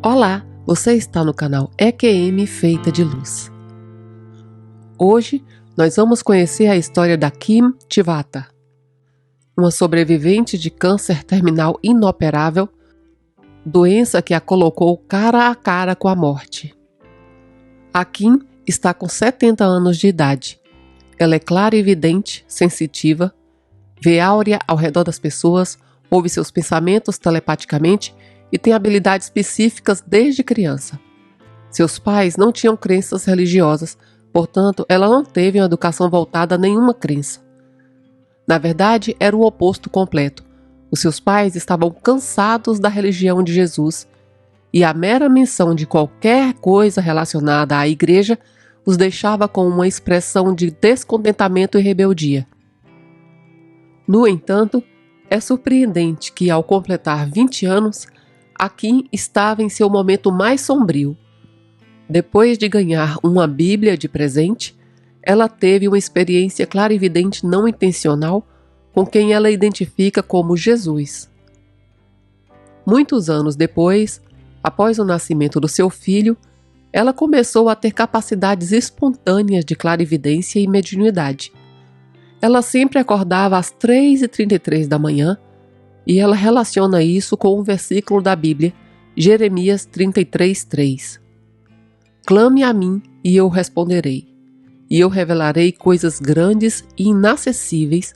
Olá, você está no canal EQM Feita de Luz. Hoje nós vamos conhecer a história da Kim Tivata, uma sobrevivente de câncer terminal inoperável, doença que a colocou cara a cara com a morte. A Kim está com 70 anos de idade. Ela é clarividente, sensitiva, vê áurea ao redor das pessoas, ouve seus pensamentos telepaticamente e tem habilidades específicas desde criança. Seus pais não tinham crenças religiosas, portanto, ela não teve uma educação voltada a nenhuma crença. Na verdade, era o oposto completo. Os seus pais estavam cansados da religião de Jesus e a mera menção de qualquer coisa relacionada à igreja os deixava com uma expressão de descontentamento e rebeldia. No entanto, é surpreendente que, ao completar 20 anos, a Kim estava em seu momento mais sombrio. Depois de ganhar uma Bíblia de presente, ela teve uma experiência clarividente não intencional com quem ela identifica como Jesus. Muitos anos depois, após o nascimento do seu filho, ela começou a ter capacidades espontâneas de clarividência e mediunidade. Ela sempre acordava às 3h33 da manhã e ela relaciona isso com um versículo da Bíblia, Jeremias 33:3. Clame a mim e eu responderei, e eu revelarei coisas grandes e inacessíveis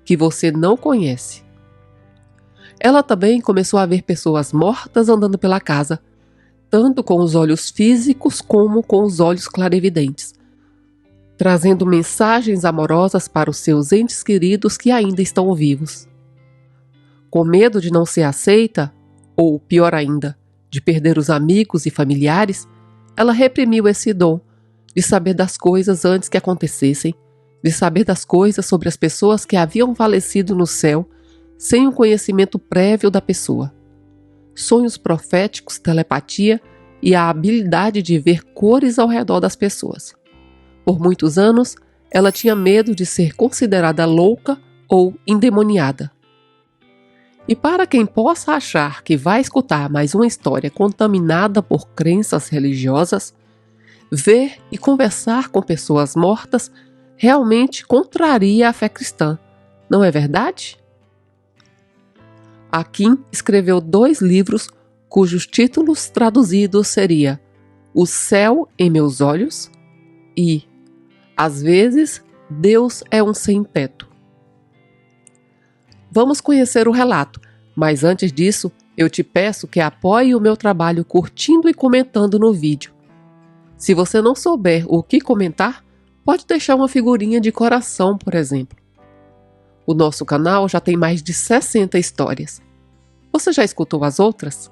que você não conhece. Ela também começou a ver pessoas mortas andando pela casa, tanto com os olhos físicos como com os olhos clarividentes, trazendo mensagens amorosas para os seus entes queridos que ainda estão vivos. Com medo de não ser aceita, ou pior ainda, de perder os amigos e familiares, ela reprimiu esse dom de saber das coisas antes que acontecessem, de saber das coisas sobre as pessoas que haviam falecido no céu sem o conhecimento prévio da pessoa. Sonhos proféticos, telepatia e a habilidade de ver cores ao redor das pessoas. Por muitos anos, ela tinha medo de ser considerada louca ou endemoniada. E para quem possa achar que vai escutar mais uma história contaminada por crenças religiosas, ver e conversar com pessoas mortas realmente contraria a fé cristã, não é verdade? A Kim escreveu 2 livros cujos títulos traduzidos seria O Céu em Meus Olhos e Às vezes Deus é um sem-teto. Vamos conhecer o relato, mas antes disso, eu te peço que apoie o meu trabalho curtindo e comentando no vídeo. Se você não souber o que comentar, pode deixar uma figurinha de coração, por exemplo. O nosso canal já tem mais de 60 histórias. Você já escutou as outras?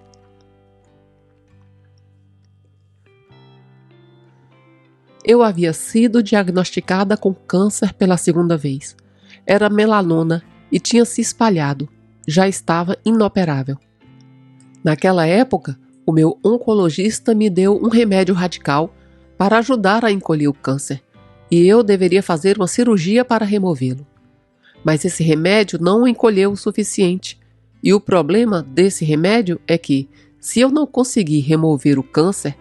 Eu havia sido diagnosticada com câncer pela 2ª vez. Era melanoma e tinha se espalhado, já estava inoperável. Naquela época, o meu oncologista me deu um remédio radical para ajudar a encolher o câncer, e eu deveria fazer uma cirurgia para removê-lo. Mas esse remédio não encolheu o suficiente, e o problema desse remédio é que, se eu não conseguir remover o câncer,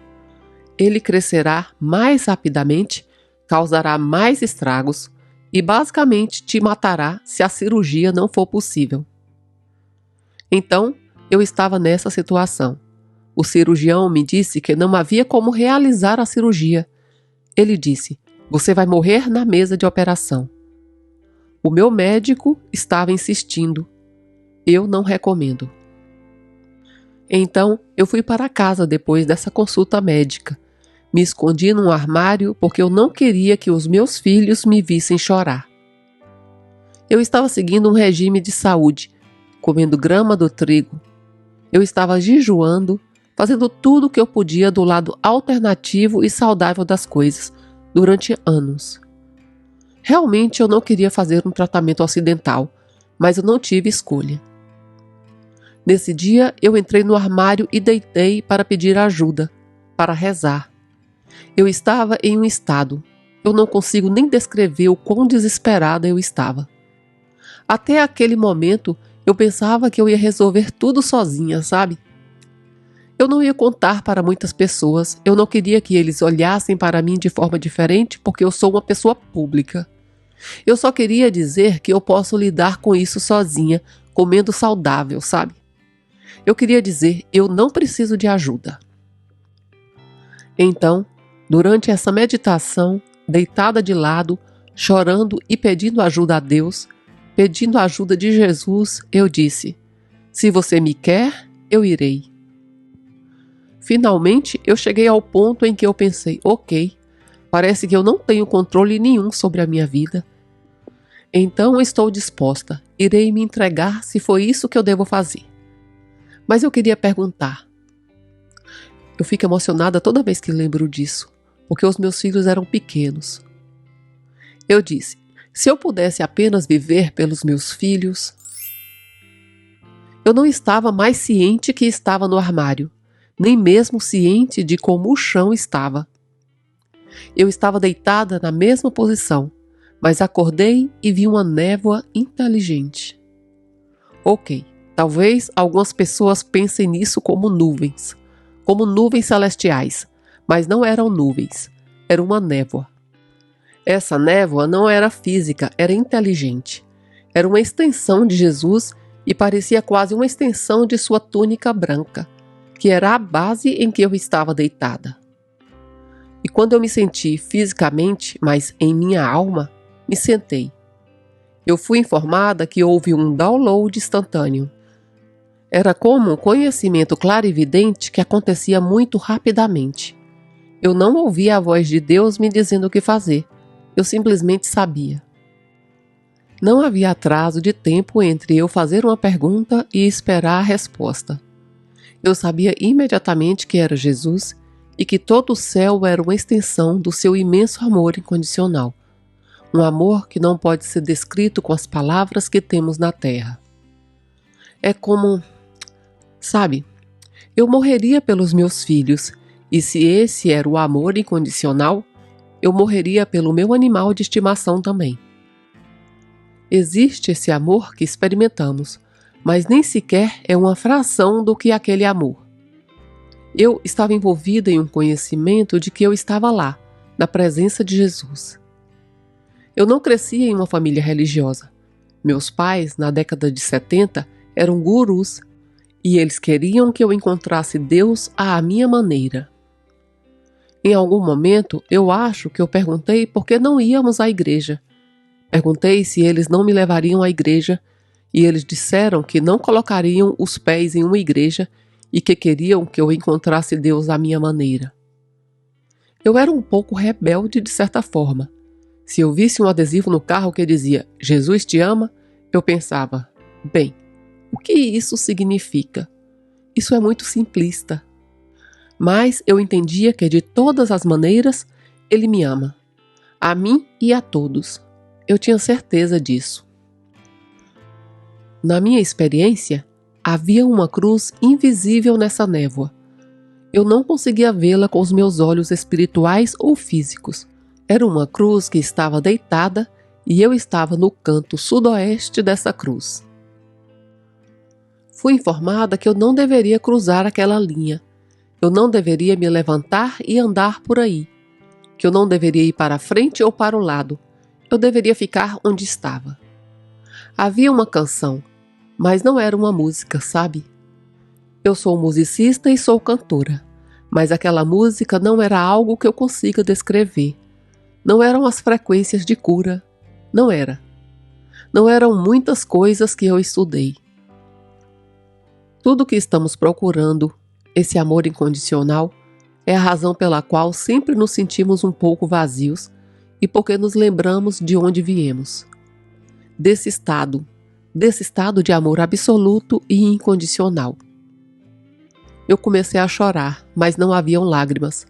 ele crescerá mais rapidamente, causará mais estragos, e basicamente te matará se a cirurgia não for possível. Então, eu estava nessa situação. O cirurgião me disse que não havia como realizar a cirurgia. Ele disse: "Você vai morrer na mesa de operação." O meu médico estava insistindo. Eu não recomendo. Então, eu fui para casa depois dessa consulta médica. Me escondi num armário porque eu não queria que os meus filhos me vissem chorar. Eu estava seguindo um regime de saúde, comendo grama do trigo. Eu estava jejuando, fazendo tudo o que eu podia do lado alternativo e saudável das coisas, durante anos. Realmente eu não queria fazer um tratamento ocidental, mas eu não tive escolha. Nesse dia, eu entrei no armário e deitei para pedir ajuda, para rezar. Eu estava em um estado, eu não consigo nem descrever o quão desesperada eu estava. Até aquele momento, eu pensava que eu ia resolver tudo sozinha, sabe? Eu não ia contar para muitas pessoas, eu não queria que eles olhassem para mim de forma diferente porque eu sou uma pessoa pública. Eu só queria dizer que eu posso lidar com isso sozinha, comendo saudável, sabe? Eu queria dizer, eu não preciso de ajuda. Então, durante essa meditação, deitada de lado, chorando e pedindo ajuda a Deus, pedindo a ajuda de Jesus, eu disse: se você me quer, eu irei. Finalmente, eu cheguei ao ponto em que eu pensei: ok, parece que eu não tenho controle nenhum sobre a minha vida. Então estou disposta, irei me entregar se foi isso que eu devo fazer. Mas eu queria perguntar. Eu fico emocionada toda vez que lembro disso, porque os meus filhos eram pequenos. Eu disse: se eu pudesse apenas viver pelos meus filhos. Eu não estava mais ciente que estava no armário, nem mesmo ciente de como o chão estava. Eu estava deitada na mesma posição, mas acordei e vi uma névoa inteligente. Ok, talvez algumas pessoas pensem nisso como nuvens celestiais, mas não eram nuvens, era uma névoa. Essa névoa não era física, era inteligente. Era uma extensão de Jesus e parecia quase uma extensão de sua túnica branca, que era a base em que eu estava deitada. E quando eu me senti fisicamente, mas em minha alma, me sentei. Eu fui informada que houve um download instantâneo. Era como um conhecimento clarividente que acontecia muito rapidamente. Eu não ouvia a voz de Deus me dizendo o que fazer. Eu simplesmente sabia. Não havia atraso de tempo entre eu fazer uma pergunta e esperar a resposta. Eu sabia imediatamente que era Jesus e que todo o céu era uma extensão do seu imenso amor incondicional. Um amor que não pode ser descrito com as palavras que temos na terra. É como, sabe, eu morreria pelos meus filhos, e se esse era o amor incondicional, eu morreria pelo meu animal de estimação também. Existe esse amor que experimentamos, mas nem sequer é uma fração do que aquele amor. Eu estava envolvida em um conhecimento de que eu estava lá, na presença de Jesus. Eu não crescia em uma família religiosa. Meus pais, na década de 70, eram gurus e eles queriam que eu encontrasse Deus à minha maneira. Em algum momento, eu acho que eu perguntei por que não íamos à igreja. Perguntei se eles não me levariam à igreja e eles disseram que não colocariam os pés em uma igreja e que queriam que eu encontrasse Deus à minha maneira. Eu era um pouco rebelde de certa forma. Se eu visse um adesivo no carro que dizia "Jesus te ama", eu pensava, bem, o que isso significa? Isso é muito simplista. Mas eu entendia que de todas as maneiras Ele me ama. A mim e a todos. Eu tinha certeza disso. Na minha experiência, havia uma cruz invisível nessa névoa. Eu não conseguia vê-la com os meus olhos espirituais ou físicos. Era uma cruz que estava deitada e eu estava no canto sudoeste dessa cruz. Fui informada que eu não deveria cruzar aquela linha. Eu não deveria me levantar e andar por aí. Que eu não deveria ir para a frente ou para o lado. Eu deveria ficar onde estava. Havia uma canção, mas não era uma música, sabe? Eu sou musicista e sou cantora, mas aquela música não era algo que eu consiga descrever. Não eram as frequências de cura. Não era. Não eram muitas coisas que eu estudei. Tudo o que estamos procurando, esse amor incondicional, é a razão pela qual sempre nos sentimos um pouco vazios e porque nos lembramos de onde viemos. Desse estado de amor absoluto e incondicional. Eu comecei a chorar, mas não haviam lágrimas.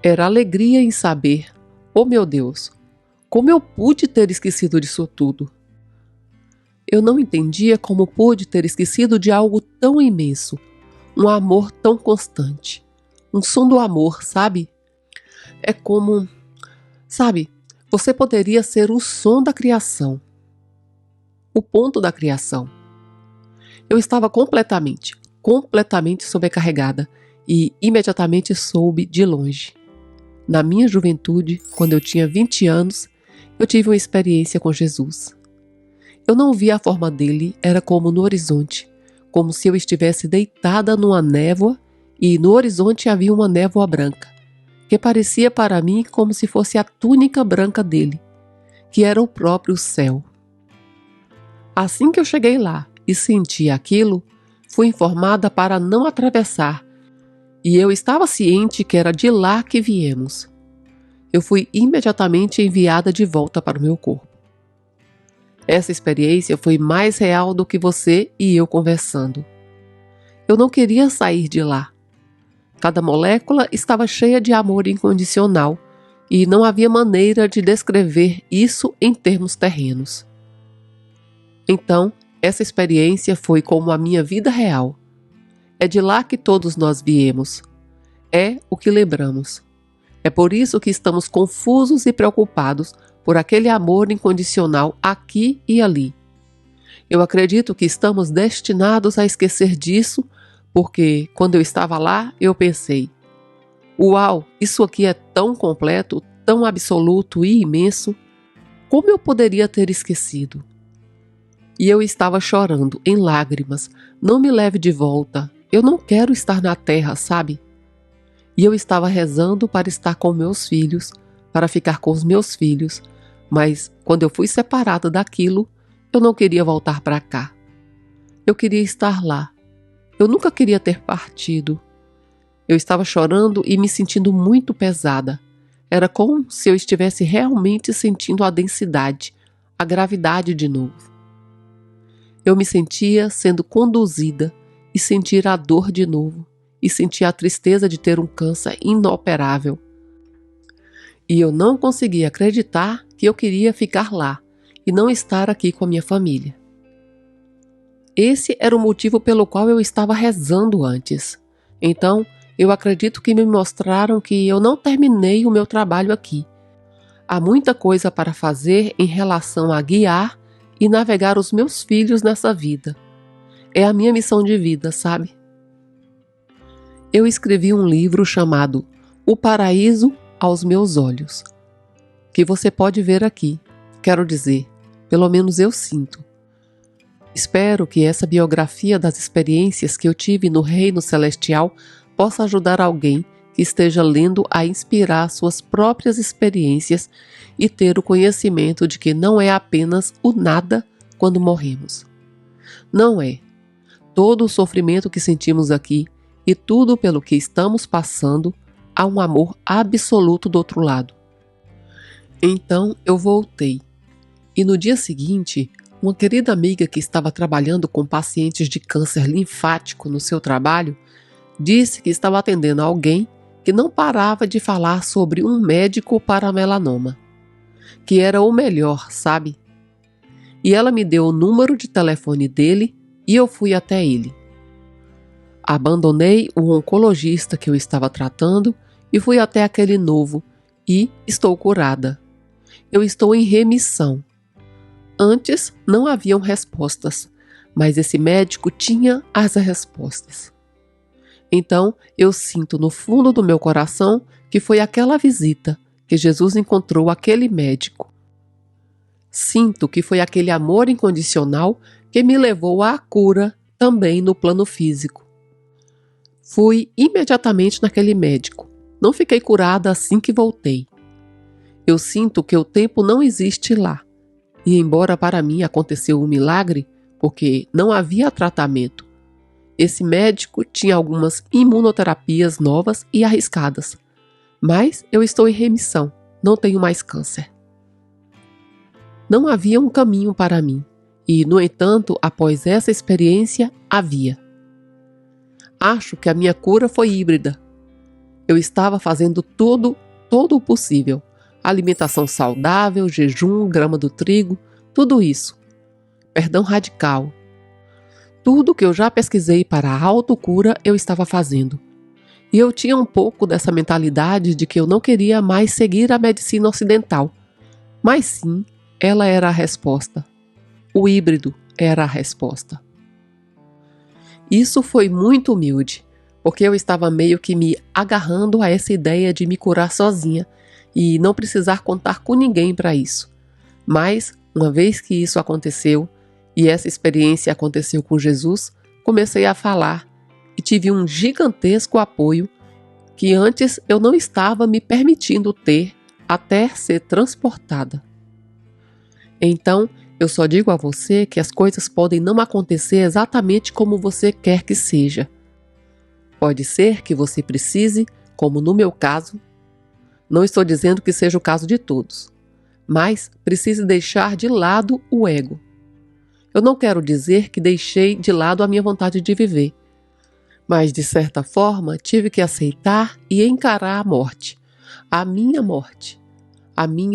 Era alegria em saber, oh meu Deus, como eu pude ter esquecido disso tudo. Eu não entendia como pude ter esquecido de algo tão imenso, um amor tão constante, um som do amor, sabe? É como, sabe, você poderia ser o som da criação, o ponto da criação. Eu estava completamente completamente sobrecarregada e imediatamente soube de longe. Na minha juventude, quando eu tinha 20 anos, eu tive uma experiência com Jesus. Eu não via a forma dele, era como no horizonte, como se eu estivesse deitada numa névoa e no horizonte havia uma névoa branca, que parecia para mim como se fosse a túnica branca dele, que era o próprio céu. Assim que eu cheguei lá e senti aquilo, fui informada para não atravessar, e eu estava ciente que era de lá que viemos. Eu fui imediatamente enviada de volta para o meu corpo. Essa experiência foi mais real do que você e eu conversando. Eu não queria sair de lá. Cada molécula estava cheia de amor incondicional e não havia maneira de descrever isso em termos terrenos. Então, essa experiência foi como a minha vida real. É de lá que todos nós viemos. É o que lembramos. É por isso que estamos confusos e preocupados por aquele amor incondicional aqui e ali. Eu acredito que estamos destinados a esquecer disso, porque quando eu estava lá, eu pensei: uau, isso aqui é tão completo, tão absoluto e imenso. Como eu poderia ter esquecido? E eu estava chorando, em lágrimas. Não me leve de volta. Eu não quero estar na terra, sabe? E eu estava rezando para estar com meus filhos, para ficar com os meus filhos. Mas quando eu fui separada daquilo, eu não queria voltar para cá. Eu queria estar lá. Eu nunca queria ter partido. Eu estava chorando e me sentindo muito pesada. Era como se eu estivesse realmente sentindo a densidade, a gravidade de novo. Eu me sentia sendo conduzida e sentir a dor de novo, e sentia a tristeza de ter um câncer inoperável. E eu não conseguia acreditar que eu queria ficar lá e não estar aqui com a minha família. Esse era o motivo pelo qual eu estava rezando antes. Então, eu acredito que me mostraram que eu não terminei o meu trabalho aqui. Há muita coisa para fazer em relação a guiar e navegar os meus filhos nessa vida. É a minha missão de vida, sabe? Eu escrevi um livro chamado O Paraíso aos Meus Olhos, que você pode ver aqui. Quero dizer, pelo menos eu sinto. Espero que essa biografia das experiências que eu tive no Reino Celestial possa ajudar alguém que esteja lendo a inspirar suas próprias experiências e ter o conhecimento de que não é apenas o nada quando morremos. Não é. Todo o sofrimento que sentimos aqui e tudo pelo que estamos passando, há um amor absoluto do outro lado. Então eu voltei. E no dia seguinte, uma querida amiga que estava trabalhando com pacientes de câncer linfático no seu trabalho, disse que estava atendendo alguém que não parava de falar sobre um médico para melanoma, que era o melhor, sabe? E ela me deu o número de telefone dele e eu fui até ele. Abandonei o oncologista que eu estava tratando e fui até aquele novo e estou curada. Eu estou em remissão. Antes não haviam respostas, mas esse médico tinha as respostas. Então eu sinto no fundo do meu coração que foi aquela visita que Jesus encontrou aquele médico. Sinto que foi aquele amor incondicional que me levou à cura também no plano físico. Fui imediatamente naquele médico. Não fiquei curada assim que voltei. Eu sinto que o tempo não existe lá. E embora para mim aconteceu um milagre, porque não havia tratamento, esse médico tinha algumas imunoterapias novas e arriscadas. Mas eu estou em remissão, não tenho mais câncer. Não havia um caminho para mim. E, no entanto, após essa experiência, havia. Acho que a minha cura foi híbrida. Eu estava fazendo todo o possível. Alimentação saudável, jejum, grama do trigo, tudo isso. Perdão radical. Tudo que eu já pesquisei para a autocura eu estava fazendo. E eu tinha um pouco dessa mentalidade de que eu não queria mais seguir a medicina ocidental. Mas sim, ela era a resposta. O híbrido era a resposta. Isso foi muito humilde, porque eu estava meio que me agarrando a essa ideia de me curar sozinha e não precisar contar com ninguém para isso. Mas, uma vez que isso aconteceu, e essa experiência aconteceu com Jesus, comecei a falar e tive um gigantesco apoio que antes eu não estava me permitindo ter até ser transportada. Então, eu só digo a você que as coisas podem não acontecer exatamente como você quer que seja. Pode ser que você precise, como no meu caso, não estou dizendo que seja o caso de todos, mas precise deixar de lado o ego. Eu não quero dizer que deixei de lado a minha vontade de viver, mas de certa forma tive que aceitar e encarar a morte, a minha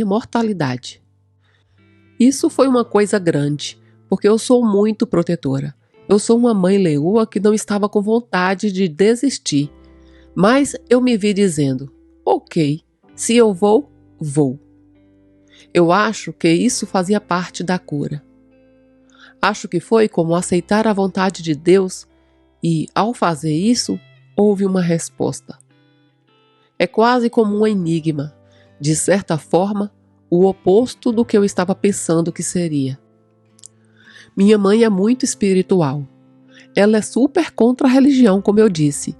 mortalidade. Isso foi uma coisa grande, porque eu sou muito protetora. Eu sou uma mãe leoa que não estava com vontade de desistir, mas eu me vi dizendo, ok, se eu vou, vou. Eu acho que isso fazia parte da cura. Acho que foi como aceitar a vontade de Deus e, ao fazer isso, houve uma resposta. É quase como um enigma, de certa forma, o oposto do que eu estava pensando que seria. Minha mãe é muito espiritual. Ela é super contra a religião, como eu disse.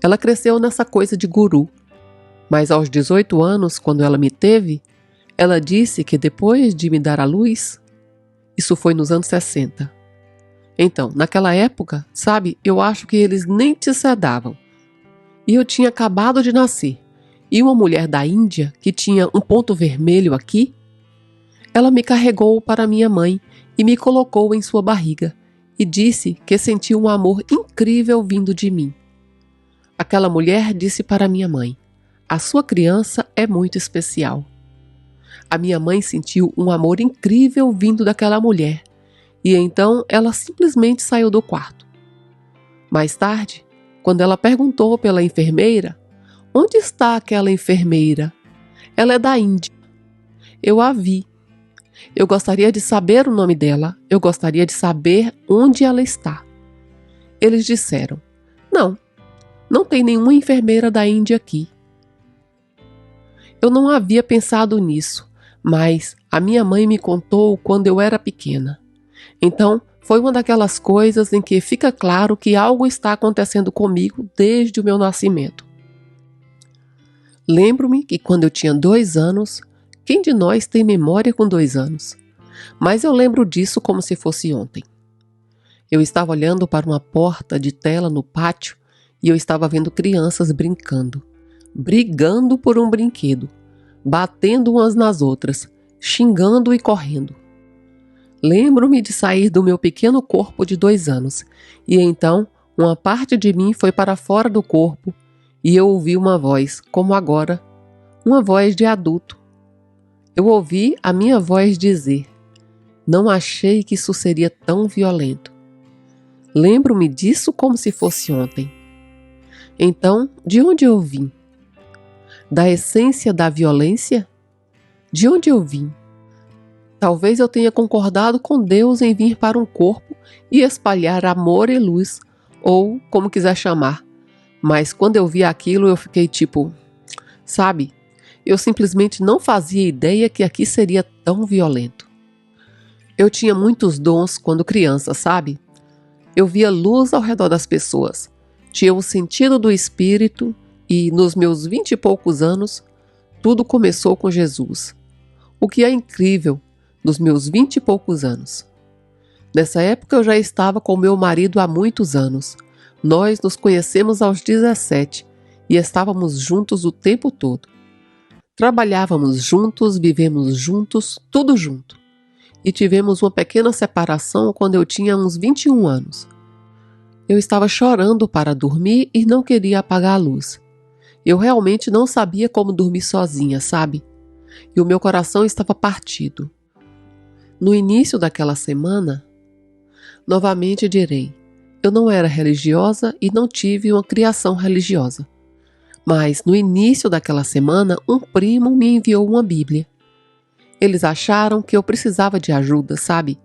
Ela cresceu nessa coisa de guru. Mas aos 18 anos, quando ela me teve, ela disse que depois de me dar à luz, isso foi nos anos 60. Então, naquela época, sabe, eu acho que eles nem te sedavam. E eu tinha acabado de nascer. E uma mulher da Índia, que tinha um ponto vermelho aqui, ela me carregou para minha mãe e me colocou em sua barriga e disse que sentiu um amor incrível vindo de mim. Aquela mulher disse para minha mãe, a sua criança é muito especial. A minha mãe sentiu um amor incrível vindo daquela mulher e então ela simplesmente saiu do quarto. Mais tarde, quando ela perguntou pela enfermeira, onde está aquela enfermeira? Ela é da Índia. Eu a vi. Eu gostaria de saber o nome dela. Eu gostaria de saber onde ela está. Eles disseram, não tem nenhuma enfermeira da Índia aqui. Eu não havia pensado nisso, mas a minha mãe me contou quando eu era pequena. Então, foi uma daquelas coisas em que fica claro que algo está acontecendo comigo desde o meu nascimento. Lembro-me que quando eu tinha 2 anos, quem de nós tem memória com 2 anos? Mas eu lembro disso como se fosse ontem. Eu estava olhando para uma porta de tela no pátio e eu estava vendo crianças brincando, brigando por um brinquedo, batendo umas nas outras, xingando e correndo. Lembro-me de sair do meu pequeno corpo de 2 anos e então uma parte de mim foi para fora do corpo e eu ouvi uma voz, como agora, uma voz de adulto. Eu ouvi a minha voz dizer, não achei que isso seria tão violento. Lembro-me disso como se fosse ontem. Então, de onde eu vim? Da essência da violência? De onde eu vim? Talvez eu tenha concordado com Deus em vir para um corpo e espalhar amor e luz, ou como quiser chamar. Mas quando eu vi aquilo, eu fiquei tipo, sabe, eu simplesmente não fazia ideia que aqui seria tão violento. Eu tinha muitos dons quando criança, sabe? Eu via luz ao redor das pessoas, tinha o sentido do espírito e, nos meus 20 e poucos anos, tudo começou com Jesus. O que é incrível, nos meus 20 e poucos anos. Nessa época eu já estava com meu marido há muitos anos. Nós nos conhecemos aos 17 e estávamos juntos o tempo todo. Trabalhávamos juntos, vivemos juntos, tudo junto. E tivemos uma pequena separação quando eu tinha uns 21 anos. Eu estava chorando para dormir e não queria apagar a luz. Eu realmente não sabia como dormir sozinha, sabe? E o meu coração estava partido. No início daquela semana, novamente direi, eu não era religiosa e não tive uma criação religiosa. Mas no início daquela semana, um primo me enviou uma Bíblia. Eles acharam que eu precisava de ajuda, sabe?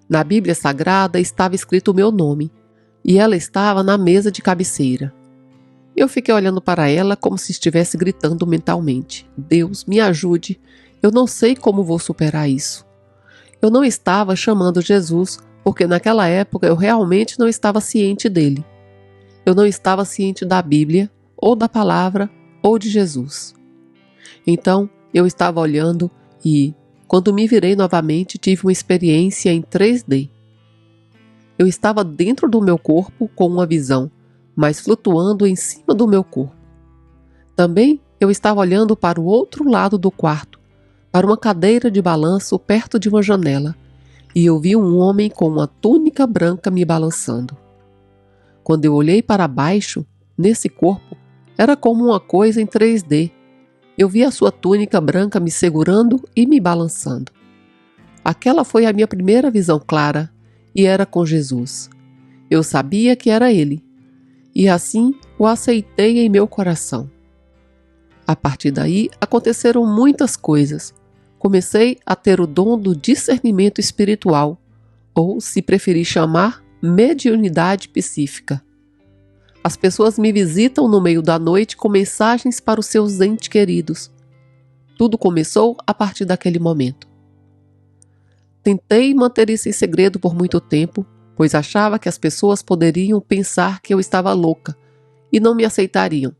Na Bíblia Sagrada estava escrito o meu nome. e ela estava na mesa de cabeceira. Eu fiquei olhando para ela como se estivesse gritando mentalmente: Deus, me ajude, eu não sei como vou superar isso. Eu não estava chamando Jesus, porque naquela época eu realmente não estava ciente dele. Eu não estava ciente da Bíblia, ou da palavra, ou de Jesus. Então, eu estava olhando e, quando me virei novamente, tive uma experiência em 3D. Eu estava dentro do meu corpo com uma visão, mas flutuando em cima do meu corpo. Também eu estava olhando para o outro lado do quarto, para uma cadeira de balanço perto de uma janela, e eu vi um homem com uma túnica branca me balançando. Quando eu olhei para baixo, nesse corpo, era como uma coisa em 3D. Eu vi a sua túnica branca me segurando e me balançando. Aquela foi a minha primeira visão clara, e era com Jesus. Eu sabia que era Ele, e assim o aceitei em meu coração. A partir daí, aconteceram muitas coisas. Comecei a ter o dom do discernimento espiritual, ou, se preferir chamar, mediunidade psíquica. As pessoas me visitam no meio da noite com mensagens para os seus entes queridos. Tudo começou a partir daquele momento. Tentei manter isso em segredo por muito tempo, pois achava que as pessoas poderiam pensar que eu estava louca e não me aceitariam.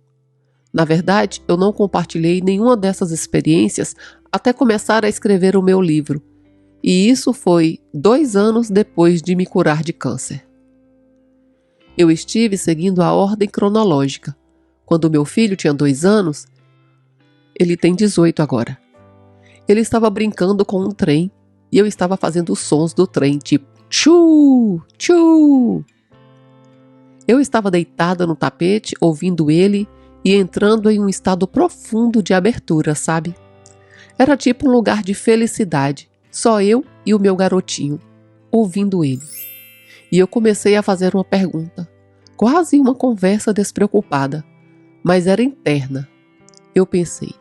Na verdade, eu não compartilhei nenhuma dessas experiências até começar a escrever o meu livro, e isso foi 2 anos depois de me curar de câncer. Eu estive seguindo a ordem cronológica. Quando meu filho tinha 2 anos, ele tem 18 agora. Ele estava brincando com um trem e eu estava fazendo os sons do trem, tipo tchu, tchu. Eu estava deitada no tapete, ouvindo ele e entrando em um estado profundo de abertura, sabe? Era tipo um lugar de felicidade, só eu e o meu garotinho, ouvindo ele. E eu comecei a fazer uma pergunta, quase uma conversa despreocupada, mas era interna. Eu pensei,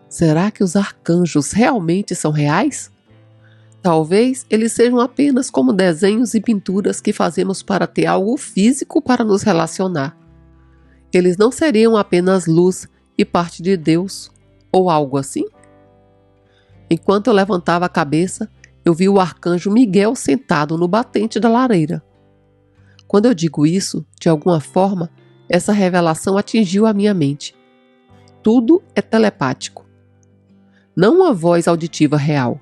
será que os arcanjos realmente são reais? Talvez eles sejam apenas como desenhos e pinturas que fazemos para ter algo físico para nos relacionar. Eles não seriam apenas luz e parte de Deus, ou algo assim? Enquanto eu levantava a cabeça, eu vi o arcanjo Miguel sentado no batente da lareira. Quando eu digo isso, de alguma forma, essa revelação atingiu a minha mente. Tudo é telepático. Não uma voz auditiva real.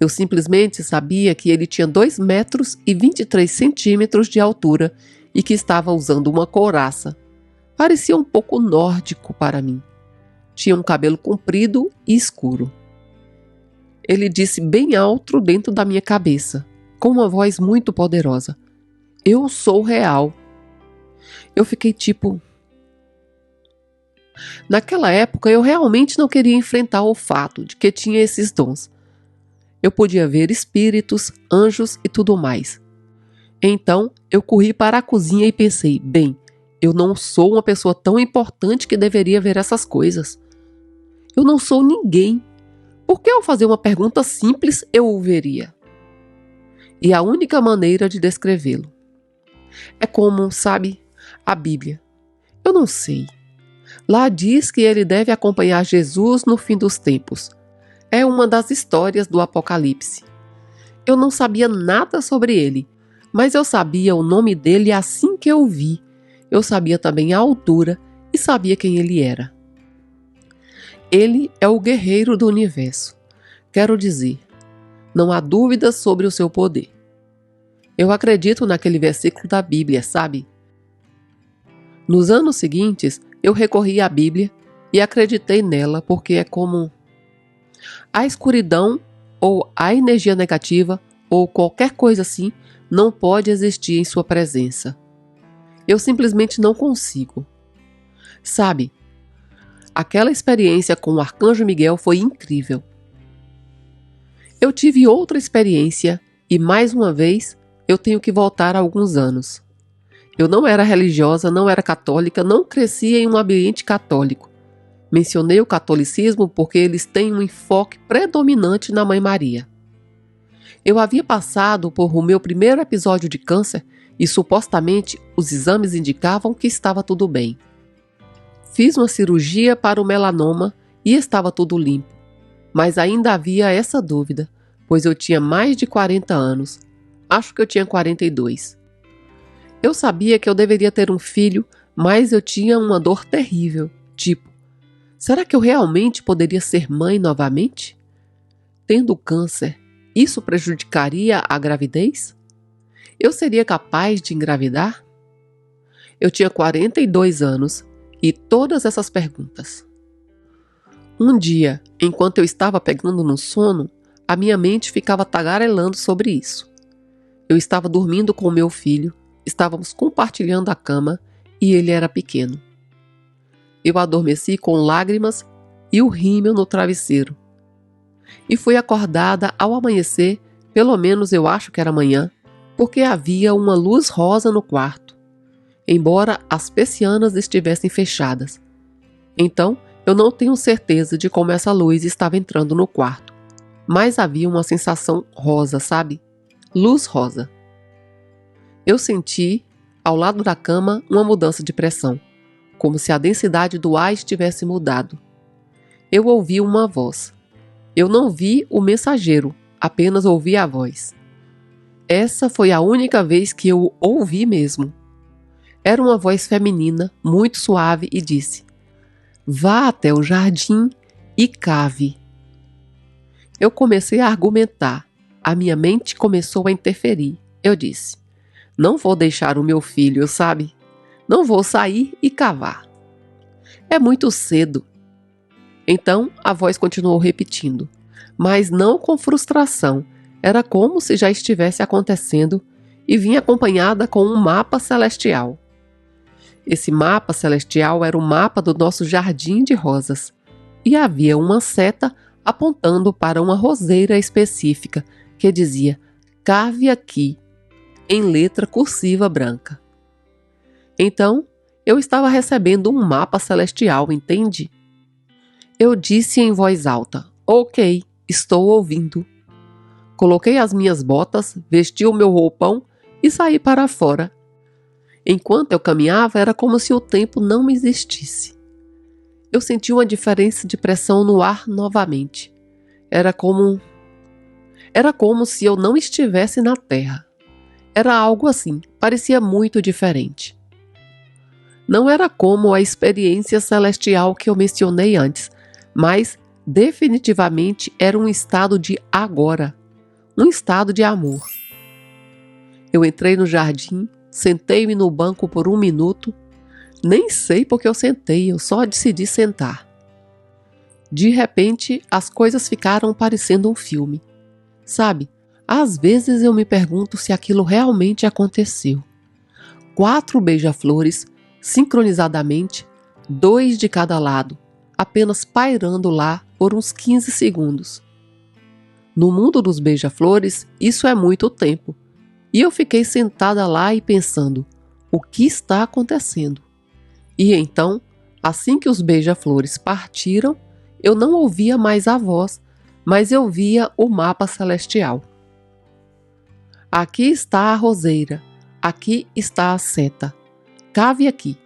Eu simplesmente sabia que ele tinha 2 metros e 23 centímetros de altura e que estava usando uma couraça. Parecia um pouco nórdico para mim. Tinha um cabelo comprido e escuro. Ele disse bem alto dentro da minha cabeça, com uma voz muito poderosa: eu sou real. Eu fiquei tipo... Naquela época eu realmente não queria enfrentar o fato de que tinha esses dons. Eu podia ver espíritos, anjos e tudo mais. Então eu corri para a cozinha e pensei, bem, eu não sou uma pessoa tão importante que deveria ver essas coisas. Eu não sou ninguém. Por que ao fazer uma pergunta simples eu o veria? E a única maneira de descrevê-lo é como, sabe, a Bíblia. Eu não sei. Lá diz que ele deve acompanhar Jesus no fim dos tempos. É uma das histórias do Apocalipse. Eu não sabia nada sobre ele, mas eu sabia o nome dele assim que eu o vi. Eu sabia também a altura e sabia quem ele era. Ele é o guerreiro do universo. Quero dizer, não há dúvidas sobre o seu poder. Eu acredito naquele versículo da Bíblia, sabe? Nos anos seguintes, eu recorri à Bíblia e acreditei nela porque é como a escuridão ou a energia negativa ou qualquer coisa assim não pode existir em sua presença. Eu simplesmente não consigo. Sabe, aquela experiência com o Arcanjo Miguel foi incrível. Eu tive outra experiência e, mais uma vez, eu tenho que voltar há alguns anos. Eu não era religiosa, não era católica, não crescia em um ambiente católico. Mencionei o catolicismo porque eles têm um enfoque predominante na Mãe Maria. Eu havia passado por o meu primeiro episódio de câncer e supostamente os exames indicavam que estava tudo bem. Fiz uma cirurgia para o melanoma e estava tudo limpo, mas ainda havia essa dúvida, pois eu tinha mais de 40 anos, acho que eu tinha 42. Eu sabia que eu deveria ter um filho, mas eu tinha uma dor terrível, tipo, será que eu realmente poderia ser mãe novamente? Tendo câncer, isso prejudicaria a gravidez? Eu seria capaz de engravidar? Eu tinha 42 anos e todas essas perguntas. Um dia, enquanto eu estava pegando no sono, a minha mente ficava tagarelando sobre isso. Eu estava dormindo com meu filho, estávamos compartilhando a cama e ele era pequeno. Eu adormeci com lágrimas e o rímel no travesseiro. E fui acordada ao amanhecer, pelo menos eu acho que era manhã, porque havia uma luz rosa no quarto, embora as persianas estivessem fechadas. Então, eu não tenho certeza de como essa luz estava entrando no quarto, mas havia uma sensação rosa, sabe? Luz rosa. Eu senti, ao lado da cama, uma mudança de pressão, como se a densidade do ar estivesse mudado. Eu ouvi uma voz. Eu não vi o mensageiro, apenas ouvi a voz. Essa foi a única vez que eu ouvi mesmo. Era uma voz feminina, muito suave, e disse: "Vá até o jardim e cave." Eu comecei a argumentar. A minha mente começou a interferir. Eu disse: "Não vou deixar o meu filho, sabe? Não vou sair e cavar. É muito cedo." Então a voz continuou repetindo, mas não com frustração. Era como se já estivesse acontecendo e vinha acompanhada com um mapa celestial. Esse mapa celestial era o mapa do nosso jardim de rosas e havia uma seta apontando para uma roseira específica que dizia: "Cave aqui", em letra cursiva branca. Então, eu estava recebendo um mapa celestial, entende? Eu disse em voz alta: "Ok, estou ouvindo." Coloquei as minhas botas, vesti o meu roupão e saí para fora. Enquanto eu caminhava, era como se o tempo não existisse. Eu senti uma diferença de pressão no ar novamente. Era como se eu não estivesse na Terra. Era algo assim, parecia muito diferente. Não era como a experiência celestial que eu mencionei antes, mas definitivamente era um estado de agora, um estado de amor. Eu entrei no jardim, sentei-me no banco por 1 minuto, nem sei porque eu sentei, eu só decidi sentar. De repente, as coisas ficaram parecendo um filme. Sabe, às vezes eu me pergunto se aquilo realmente aconteceu. 4 beija-flores, sincronizadamente, 2 de cada lado, apenas pairando lá por uns 15 segundos. No mundo dos beija-flores, isso é muito tempo. E eu fiquei sentada lá e pensando, o que está acontecendo? E então, assim que os beija-flores partiram, eu não ouvia mais a voz, mas eu via o mapa celestial. Aqui está a roseira, aqui está a seta. Cave aqui.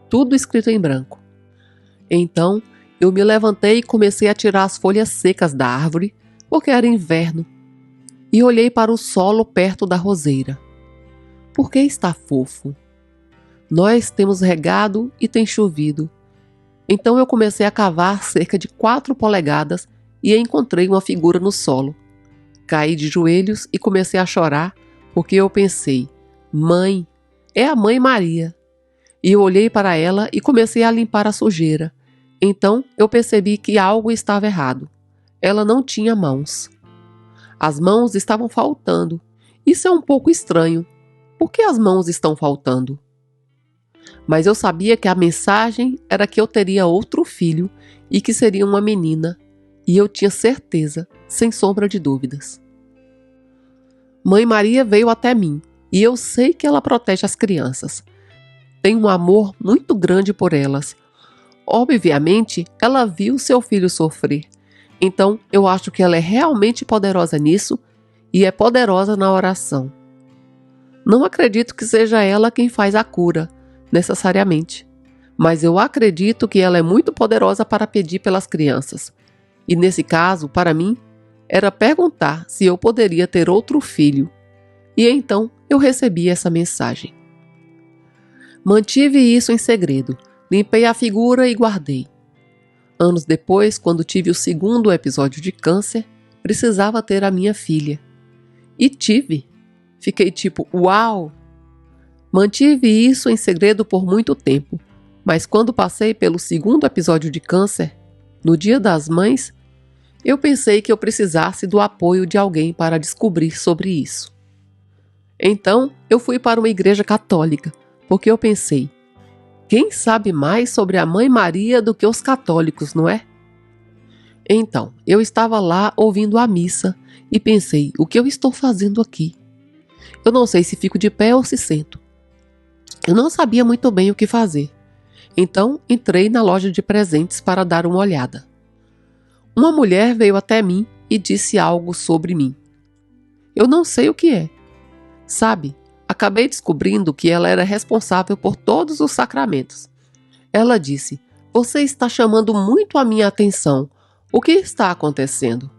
Tudo escrito em branco. Então, eu me levantei e comecei a tirar as folhas secas da árvore, porque era inverno, e olhei para o solo perto da roseira. Por que está fofo? Nós temos regado e tem chovido. Então eu comecei a cavar cerca de 4 polegadas e encontrei uma figura no solo. Caí de joelhos e comecei a chorar, porque eu pensei, mãe, é a Mãe Maria. E eu olhei para ela e comecei a limpar a sujeira. Então eu percebi que algo estava errado. Ela não tinha mãos. As mãos estavam faltando. Isso é um pouco estranho. Por que as mãos estão faltando? Mas eu sabia que a mensagem era que eu teria outro filho e que seria uma menina. E eu tinha certeza, sem sombra de dúvidas. Mãe Maria veio até mim e eu sei que ela protege as crianças. Tem um amor muito grande por elas. Obviamente, ela viu seu filho sofrer. Então, eu acho que ela é realmente poderosa nisso e é poderosa na oração. Não acredito que seja ela quem faz a cura, necessariamente. Mas eu acredito que ela é muito poderosa para pedir pelas crianças. E nesse caso, para mim, era perguntar se eu poderia ter outro filho. E então eu recebi essa mensagem. Mantive isso em segredo, limpei a figura e guardei. Anos depois, quando tive o segundo episódio de câncer, precisava ter a minha filha. E tive. Fiquei tipo, uau! Mantive isso em segredo por muito tempo, mas quando passei pelo segundo episódio de câncer, no Dia das Mães, eu pensei que eu precisasse do apoio de alguém para descobrir sobre isso. Então, eu fui para uma igreja católica, porque eu pensei, quem sabe mais sobre a Mãe Maria do que os católicos, não é? Então, eu estava lá ouvindo a missa e pensei, o que eu estou fazendo aqui? Eu não sei se fico de pé ou se sento. Eu não sabia muito bem o que fazer. Então, entrei na loja de presentes para dar uma olhada. Uma mulher veio até mim e disse algo sobre mim. Eu não sei o que é. Sabe, acabei descobrindo que ela era responsável por todos os sacramentos. Ela disse, você está chamando muito a minha atenção. O que está acontecendo?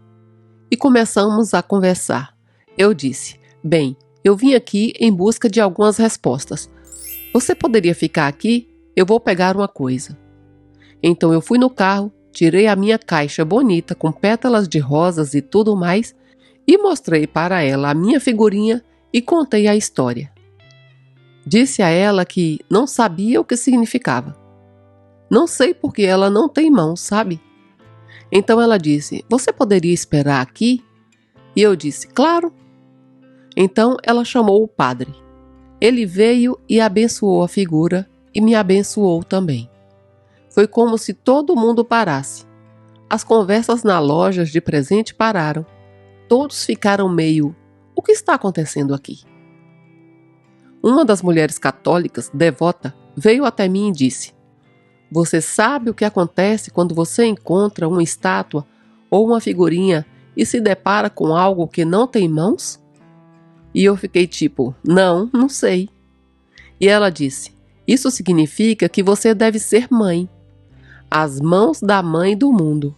E começamos a conversar. Eu disse, bem, eu vim aqui em busca de algumas respostas. Você poderia ficar aqui? Eu vou pegar uma coisa. Então eu fui no carro, tirei a minha caixa bonita com pétalas de rosas e tudo mais e mostrei para ela a minha figurinha e contei a história. Disse a ela que não sabia o que significava. Não sei porque ela não tem mãos, sabe? Então ela disse, você poderia esperar aqui? E eu disse, claro. Então ela chamou o padre. Ele veio e abençoou a figura e me abençoou também. Foi como se todo mundo parasse. As conversas na loja de presente pararam. Todos ficaram meio, o que está acontecendo aqui? Uma das mulheres católicas, devota, veio até mim e disse, você sabe o que acontece quando você encontra uma estátua ou uma figurinha e se depara com algo que não tem mãos? E eu fiquei tipo, não sei. E ela disse, isso significa que você deve ser mãe. As mãos da mãe do mundo.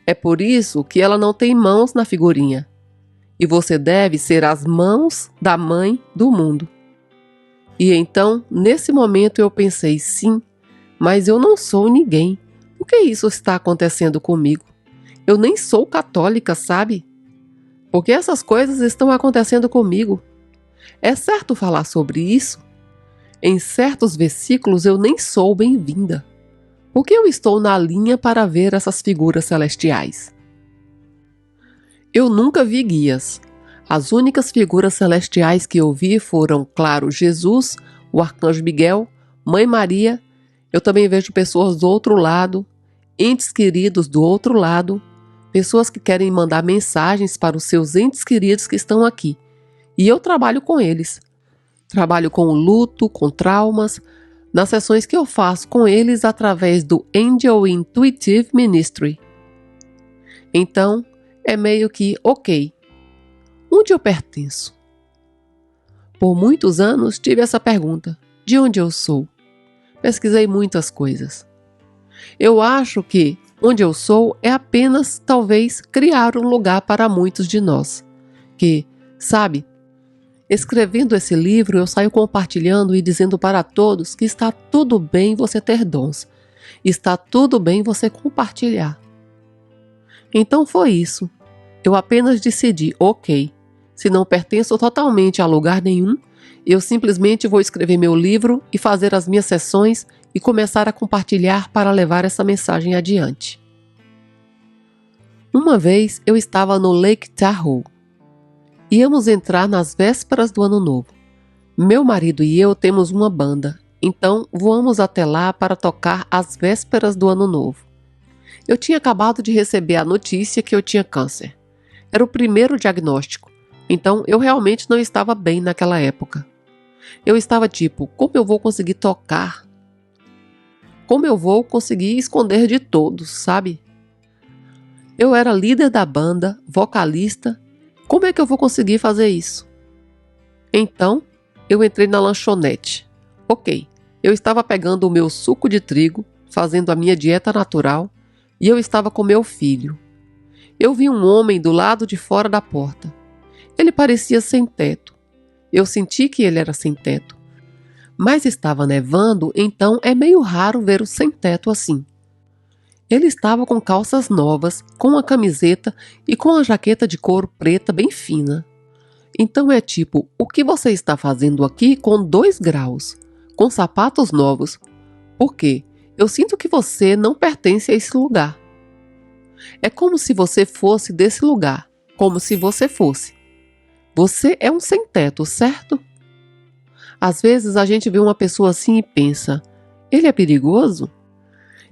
É por isso que ela não tem mãos na figurinha. E você deve ser as mãos da mãe do mundo. E então, nesse momento eu pensei, sim, mas eu não sou ninguém. Por que isso está acontecendo comigo? Eu nem sou católica, sabe? Porque essas coisas estão acontecendo comigo. É certo falar sobre isso? Em certos versículos eu nem sou bem-vinda. Por que eu estou na linha para ver essas figuras celestiais? Eu nunca vi guias. As únicas figuras celestiais que eu vi foram, claro, Jesus, o Arcanjo Miguel, Mãe Maria. Eu também vejo pessoas do outro lado, entes queridos do outro lado, pessoas que querem mandar mensagens para os seus entes queridos que estão aqui. E eu trabalho com eles. Trabalho com o luto, com traumas, nas sessões que eu faço com eles através do Angel Intuitive Ministry. Então, é meio que, ok, onde eu pertenço? Por muitos anos tive essa pergunta, de onde eu sou? Pesquisei muitas coisas. Eu acho que onde eu sou é apenas, talvez, criar um lugar para muitos de nós. Que, sabe, escrevendo esse livro eu saio compartilhando e dizendo para todos que está tudo bem você ter dons. Está tudo bem você compartilhar. Então foi isso. Eu apenas decidi, ok, se não pertenço totalmente a lugar nenhum, eu simplesmente vou escrever meu livro e fazer as minhas sessões e começar a compartilhar para levar essa mensagem adiante. Uma vez eu estava no Lake Tahoe. Íamos entrar nas vésperas do Ano Novo. Meu marido e eu temos uma banda, então voamos até lá para tocar às vésperas do Ano Novo. Eu tinha acabado de receber a notícia que eu tinha câncer. Era o primeiro diagnóstico, então eu realmente não estava bem naquela época. Eu estava tipo, como eu vou conseguir tocar? Como eu vou conseguir esconder de todos, sabe? Eu era líder da banda, vocalista. Como é que eu vou conseguir fazer isso? Então, eu entrei na lanchonete. Ok, eu estava pegando o meu suco de trigo, fazendo a minha dieta natural, e eu estava com meu filho. Eu vi um homem do lado de fora da porta. Ele parecia sem teto. Eu senti que ele era sem teto. Mas estava nevando, então é meio raro ver o sem teto assim. Ele estava com calças novas, com uma camiseta e com uma jaqueta de couro preta bem fina. Então é tipo, o que você está fazendo aqui com 2 graus, com sapatos novos? Por quê? Eu sinto que você não pertence a esse lugar. É como se você fosse desse lugar, como se você fosse. Você é um sem-teto, certo? Às vezes a gente vê uma pessoa assim e pensa, ele é perigoso?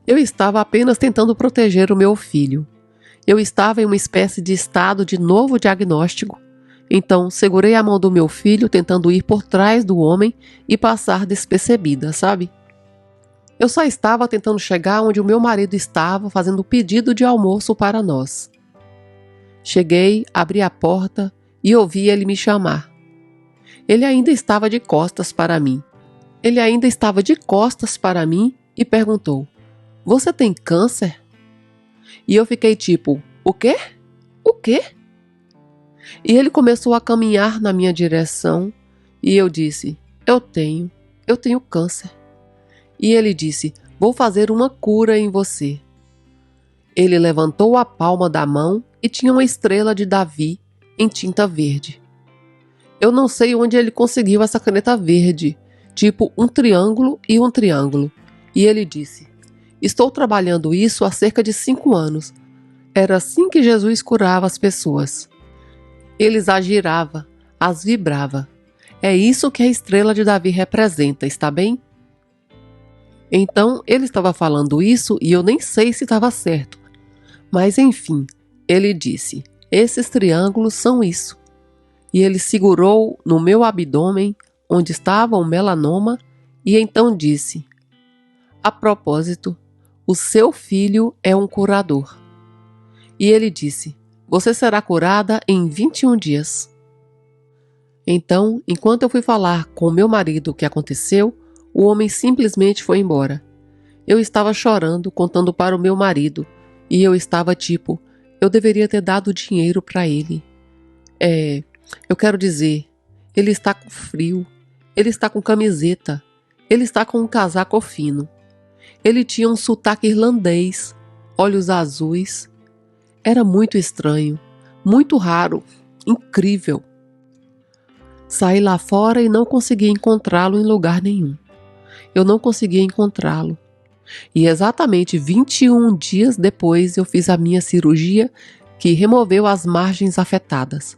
Eu estava apenas tentando proteger o meu filho. Eu estava em uma espécie de estado de novo diagnóstico. Então, segurei a mão do meu filho tentando ir por trás do homem e passar despercebida, sabe? Eu só estava tentando chegar onde o meu marido estava fazendo o pedido de almoço para nós. Cheguei, abri a porta e ouvi ele me chamar. Ele ainda estava de costas para mim. E perguntou, você tem câncer? E eu fiquei tipo, o quê? O quê? E ele começou a caminhar na minha direção e eu disse, eu tenho câncer. E ele disse, vou fazer uma cura em você. Ele levantou a palma da mão e tinha uma estrela de Davi em tinta verde. Eu não sei onde ele conseguiu essa caneta verde, tipo um triângulo e um triângulo. E ele disse, estou trabalhando isso há cerca de 5 anos. Era assim que Jesus curava as pessoas. Ele as girava, as vibrava. É isso que a estrela de Davi representa, está bem? Então, ele estava falando isso e eu nem sei se estava certo. Mas enfim, ele disse, esses triângulos são isso. E ele segurou no meu abdômen, onde estava o melanoma, e então disse, a propósito, o seu filho é um curador. E ele disse, você será curada em 21 dias. Então, enquanto eu fui falar com meu marido o que aconteceu, o homem simplesmente foi embora. Eu estava chorando, contando para o meu marido, e eu estava tipo, eu deveria ter dado dinheiro para ele. Eu quero dizer, ele está com frio, ele está com camiseta, ele está com um casaco fino. Ele tinha um sotaque irlandês, olhos azuis. Era muito estranho, muito raro, incrível. Saí lá fora e não consegui encontrá-lo em lugar nenhum. Eu não conseguia encontrá-lo. E exatamente 21 dias depois eu fiz a minha cirurgia que removeu as margens afetadas.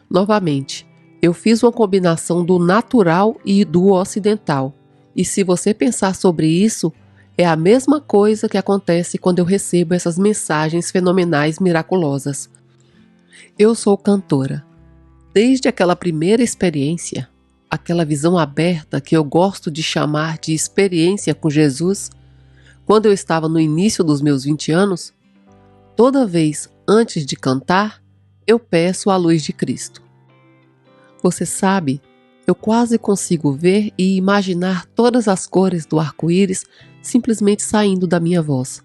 Novamente, eu fiz uma combinação do natural e do ocidental. E se você pensar sobre isso, é a mesma coisa que acontece quando eu recebo essas mensagens fenomenais miraculosas. Eu sou cantora. Desde aquela primeira experiência, aquela visão aberta que eu gosto de chamar de experiência com Jesus, quando eu estava no início dos meus 20 anos, toda vez antes de cantar, eu peço a luz de Cristo. Você sabe, eu quase consigo ver e imaginar todas as cores do arco-íris simplesmente saindo da minha voz.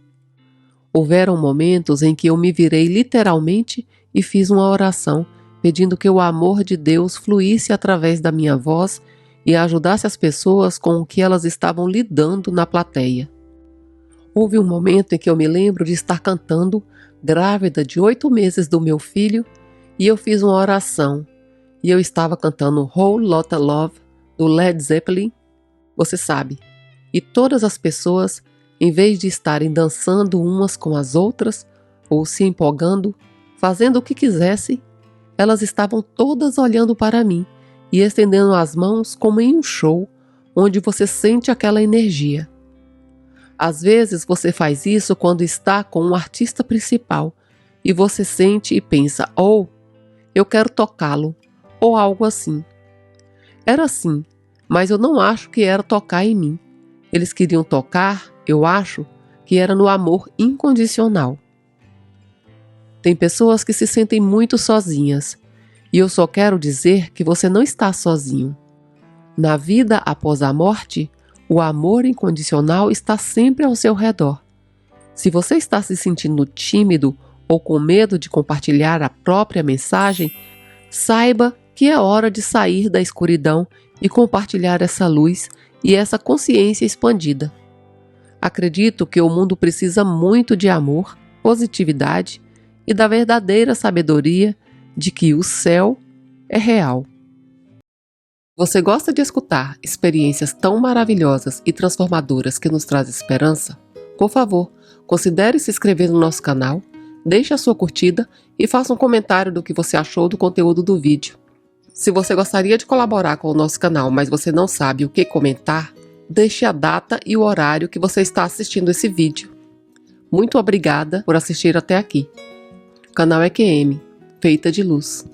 Houveram momentos em que eu me virei literalmente e fiz uma oração pedindo que o amor de Deus fluísse através da minha voz e ajudasse as pessoas com o que elas estavam lidando na plateia. Houve um momento em que eu me lembro de estar cantando, grávida de 8 meses do meu filho, e eu fiz uma oração, e eu estava cantando Whole Lotta Love, do Led Zeppelin, você sabe, e todas as pessoas, em vez de estarem dançando umas com as outras, ou se empolgando, fazendo o que quisessem, elas estavam todas olhando para mim e estendendo as mãos como em um show, onde você sente aquela energia. Às vezes você faz isso quando está com um artista principal e você sente e pensa, oh, eu quero tocá-lo, ou algo assim. Era assim, mas eu não acho que era tocar em mim. Eles queriam tocar, eu acho, que era no amor incondicional. Tem pessoas que se sentem muito sozinhas, e eu só quero dizer que você não está sozinho. Na vida após a morte, o amor incondicional está sempre ao seu redor. Se você está se sentindo tímido ou com medo de compartilhar a própria mensagem, saiba que é hora de sair da escuridão e compartilhar essa luz e essa consciência expandida. Acredito que o mundo precisa muito de amor, positividade e da verdadeira sabedoria de que o céu é real. Você gosta de escutar experiências tão maravilhosas e transformadoras que nos traz esperança? Por favor, considere se inscrever no nosso canal, deixe a sua curtida e faça um comentário do que você achou do conteúdo do vídeo. Se você gostaria de colaborar com o nosso canal, mas você não sabe o que comentar, deixe a data e o horário que você está assistindo esse vídeo. Muito obrigada por assistir até aqui. O canal EQM, feita de luz.